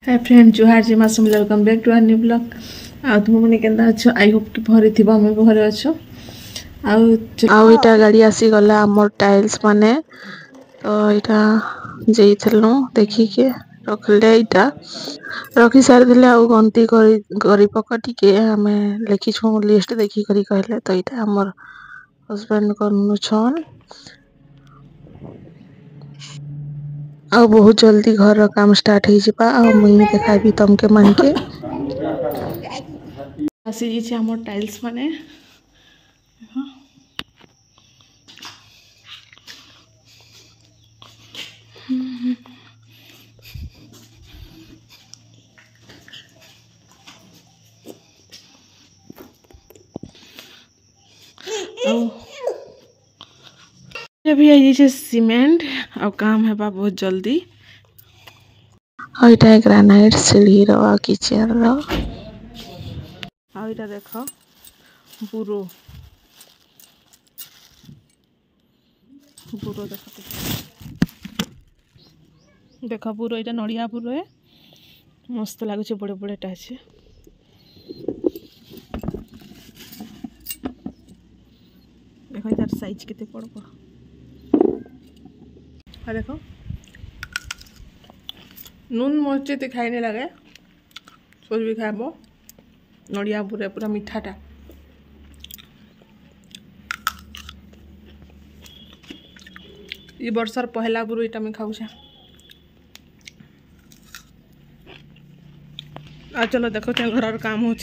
हाय friend जुहार जी मासुम welcome back to our new blog. आ तुम मैंने केंदा अच्छो आई होप कि भरे थिबा हम भी भरे अच्छो। आउ इटा गाड़ी आसी गला हमर टाइल्स माने तो इटा जेइथलनु देखि के रखले इटा रखी सार दिले आउ गंती करी पकटी के हमें लिखि छु लिस्ट देखि करी कहले तो इटा हमर हस्बैंड करनु छन आ बहुत जल्दी घर काम स्टार्ट हो जाबा आ मुई देखाबी तुमके मन के आसी जी हमर टाइल्स माने अभी आई जे सीमेंट और काम है बहुत जल्दी और इटा ग्रेनाइट सीढ़ी रो किचन रो और इटा देखो बुरो बुरो देखो बुरो इटा नड़िया बुरो है मस्त लगुच बड़े बड़े टा अच्छे देखो इधर साइज कितने बड़ बड़ और देखो नून मर्च खाई नहीं लगे सोच भी खाब नड़िया बुरे पूरा मीठाटा ये वर्षर पहला बुरु इटा में खाऊ आ चलो देखो घर काम हो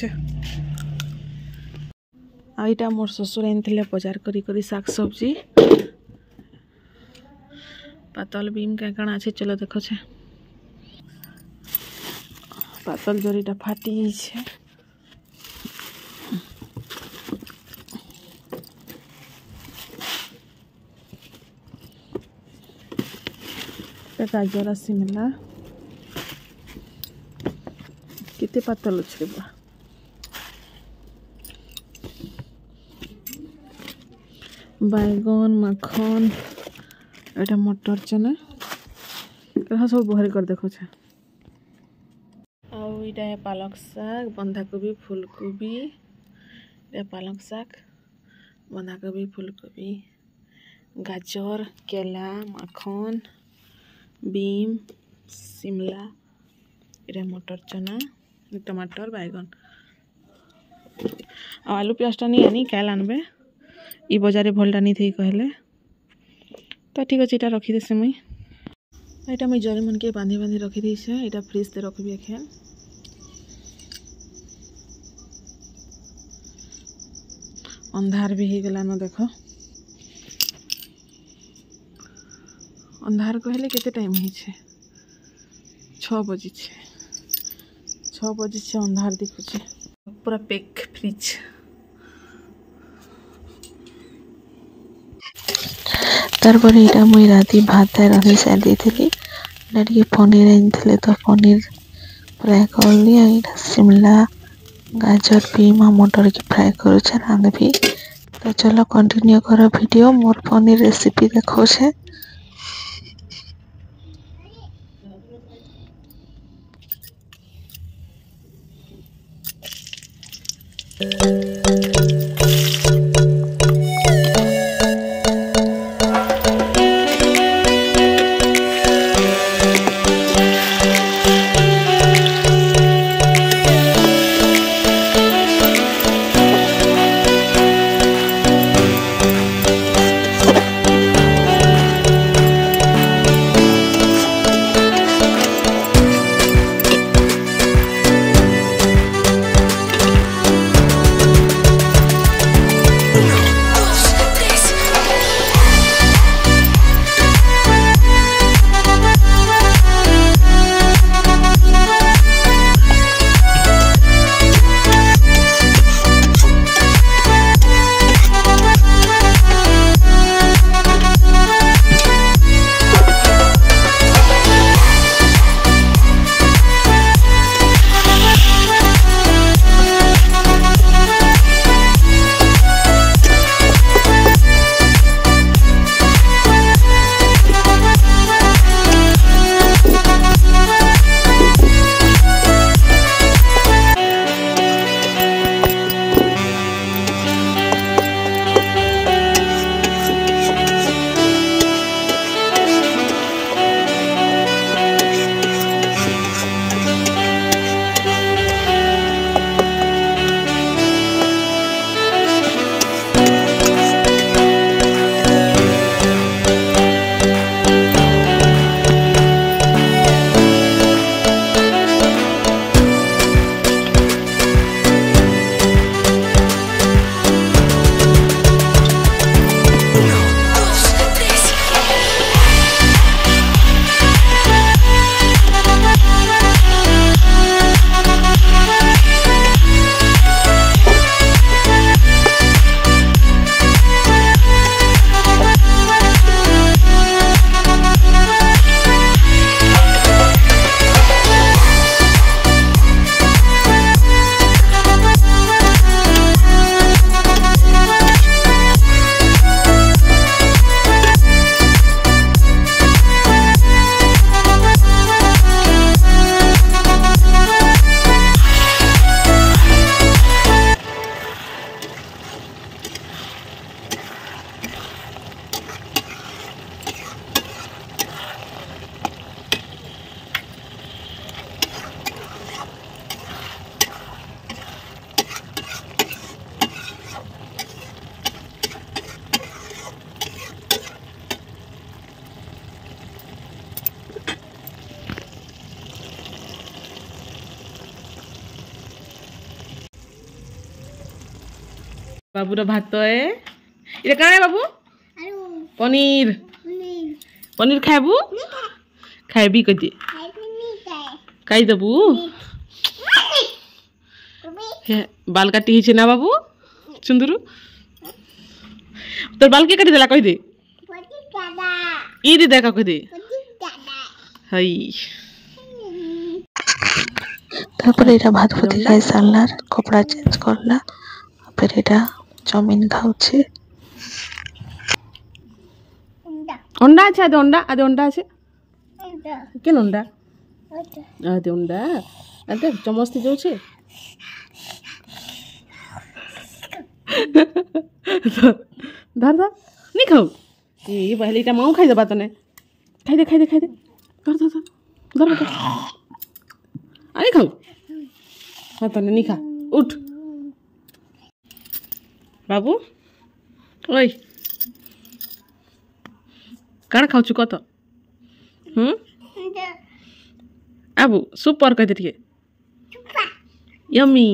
आईटा मोर ससुर आनी बजार करी साग सब्जी पातल बीम क्या काना अच्छे चलो देखो पातल जरीटा फाटी छे गाजर शिमला कितने पातल अच्छे बैगन माखन एटा मटर चना सब बहरी कर देखो आईटा है पालक साग बंधाकोबी फूलकोबी पालक साग बंधाकोबी फूलकोबी गाजर केला माखन बीम शिमला इटा मटर चना टमाटर बैगन आलू प्याजटा नहीं आनी क्या आनबे ई बजारे भलटा नहीं थी कहले तो ठीक अच्छे इटा रखी देसे मुई यहाँ मुई जरी मन के बांधी बांधी रखी देसे यहाँ फ्रिज से रखी एखेन अंधार भी हो गला न देख अंधार कहले केते टाइम है 6 बजे 6 बजे अंधार दिखुचे पूरा पैक फ्रिज तारपर यहाँ मुई राति भात रही सारी थी पनीर आनी तो पनीर फ्राए कर शिमला गाजर बीम मटर की फ्राए कर रांधबी तो चलो कंटिन्यू कर वीडियो मोर पनीर रेसिपी देखो छे बाबूर भात है ये कण बाबू पनीर पनीर खाबू खाबी कदी खाई देबू बाल काटी ना बाबू चुंदुरु तोर बाल के काटी देला कह दे ई दे देखा कह दे हई तापर एटा भात फुटी खाई सारला कपड़ा चेंज करला फिर एटा चाउमीन खाउछे अंडा আছে আদে अंडा আছে কেন अंडा আদে अंडा আদে চমস্তি যাচ্ছে धर धर नहीं खाऊ ये पहले इटा माऊ खाई देबा तने खाई दे धर धर धर धर बेटा अरे खाऊ हाँ तने नहीं खा उठ बाबू ओए कण खाऊ कत आबू सुपर कह दे यम्मी